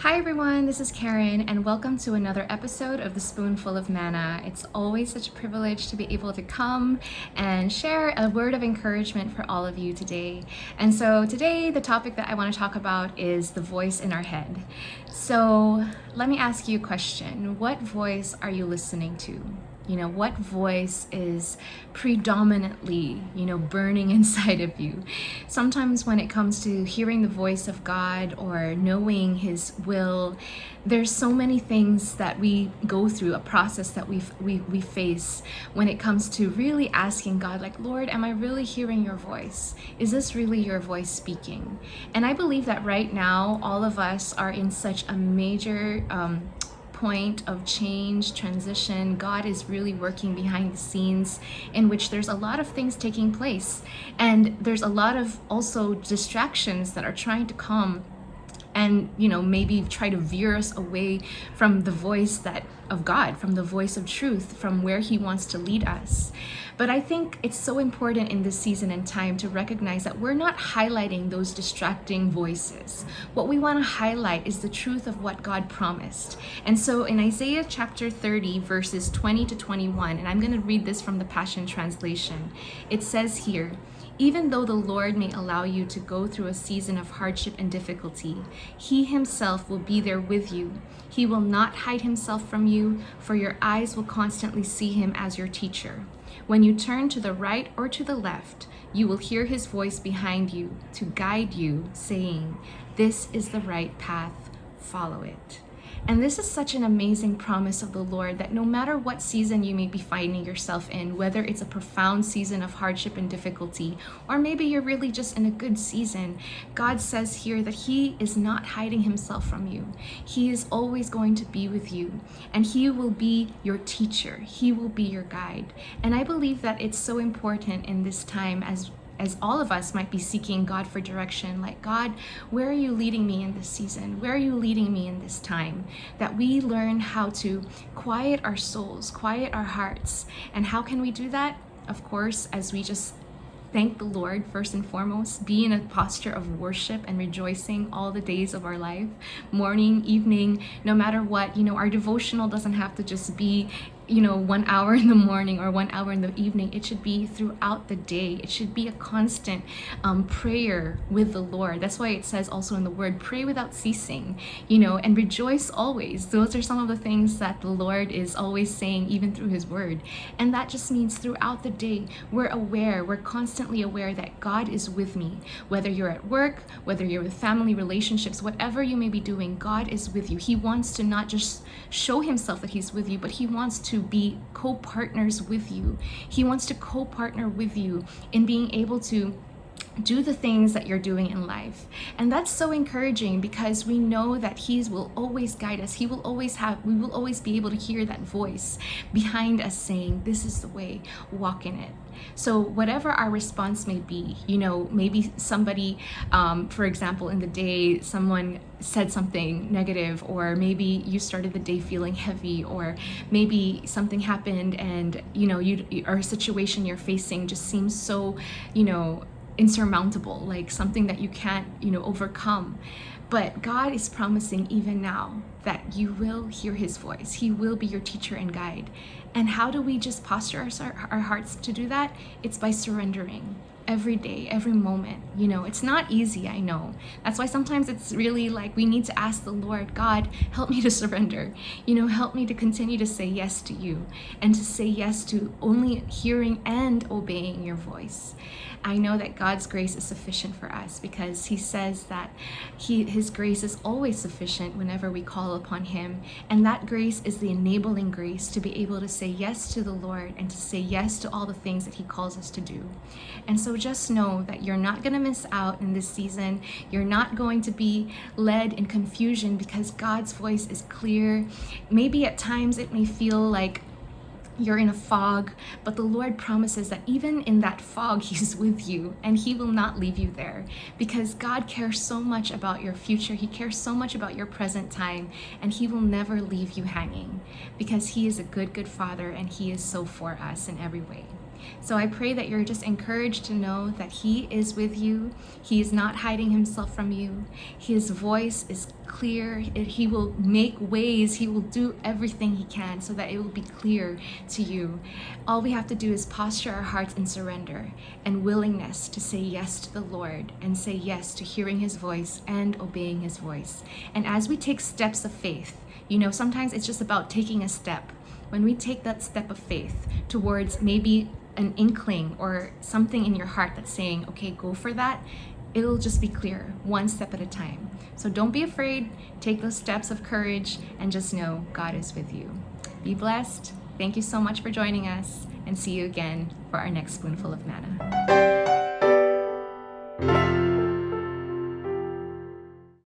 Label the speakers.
Speaker 1: Hi everyone, this is Karen, and welcome to another episode of the Spoonful of Manna. It's always such a privilege to be able to come and share a word of encouragement for all of you today. And so today, the topic that I want to talk about is the voice in our head. So let me ask you a question. What voice are you listening to? What voice is predominantly, burning inside of you? Sometimes when it comes to hearing the voice of God or knowing His will, there's so many things that we go through, a process that we face when it comes to really asking God, like, Lord, am I really hearing your voice? Is this really your voice speaking? And I believe that right now, all of us are in such a major point of change, transition. God is really working behind the scenes in which there's a lot of things taking place. And there's a lot of also distractions that are trying to come and maybe try to veer us away from the voice of God, from the voice of truth, from where He wants to lead us. But I think it's so important in this season and time to recognize that we're not highlighting those distracting voices. What we want to highlight is the truth of what God promised. And so in Isaiah chapter 30, verses 20 to 21, and I'm going to read this from the Passion Translation, it says here, "Even though the Lord may allow you to go through a season of hardship and difficulty, He Himself will be there with you. He will not hide Himself from you, for your eyes will constantly see Him as your teacher. When you turn to the right or to the left, you will hear His voice behind you to guide you, saying, 'This is the right path, follow it.'" And this is such an amazing promise of the Lord that no matter what season you may be finding yourself in, whether it's a profound season of hardship and difficulty, or maybe you're really just in a good season, God says here that He is not hiding Himself from you. He is always going to be with you, and He will be your teacher. He will be your guide. And I believe that it's so important in this time as all of us might be seeking God for direction, like, God, where are you leading me in this season? Where are you leading me in this time? That we learn how to quiet our souls, quiet our hearts. And how can we do that? Of course, as we just thank the Lord first and foremost, be in a posture of worship and rejoicing all the days of our life, morning, evening, no matter what. Our devotional doesn't have to just be 1 hour in the morning or 1 hour in the evening. It should be throughout the day. It should be a constant prayer with the Lord. That's why it says also in the word, pray without ceasing, and rejoice always. Those are some of the things that the Lord is always saying, even through His word. And that just means throughout the day, we're constantly aware that God is with me. Whether you're at work, whether you're with family relationships, whatever you may be doing, God is with you. He wants to not just show Himself that He's with you, but He wants to be co-partners with you. He wants to co-partner with you in being able to do the things that you're doing in life. And that's so encouraging because we know that He will always guide us. We will always be able to hear that voice behind us saying, "This is the way, walk in it." So whatever our response may be, maybe somebody, for example, in the day, someone said something negative, or maybe you started the day feeling heavy, or maybe something happened and, or a situation you're facing just seems so, insurmountable, like something that you can't, overcome. But God is promising even now that you will hear His voice. He will be your teacher and guide. And how do we just posture our hearts to do that? It's by surrendering every day, every moment. It's not easy, I know. That's why sometimes it's really like we need to ask the Lord, God, help me to surrender. Help me to continue to say yes to you and to say yes to only hearing and obeying your voice. I know that God's grace is sufficient for us because He says that His grace is always sufficient whenever we call upon Him. And that grace is the enabling grace to be able to say yes to the Lord and to say yes to all the things that He calls us to do. And so just know that you're not going to miss out in this season. You're not going to be led in confusion because God's voice is clear. Maybe at times it may feel like you're in a fog, but the Lord promises that even in that fog, He's with you and He will not leave you there because God cares so much about your future. He cares so much about your present time, and He will never leave you hanging because He is a good, good Father, and He is so for us in every way. So I pray that you're just encouraged to know that He is with you. He is not hiding Himself from you. His voice is clear. He will make ways. He will do everything He can so that it will be clear to you. All we have to do is posture our hearts in surrender and willingness to say yes to the Lord and say yes to hearing His voice and obeying His voice. And as we take steps of faith, sometimes it's just about taking a step. When we take that step of faith towards maybe an inkling or something in your heart that's saying, okay, go for that, it'll just be clear, one step at a time. So don't be afraid, take those steps of courage, and just know God is with you. Be blessed. Thank you so much for joining us, and see you again for our next Spoonful of Manna.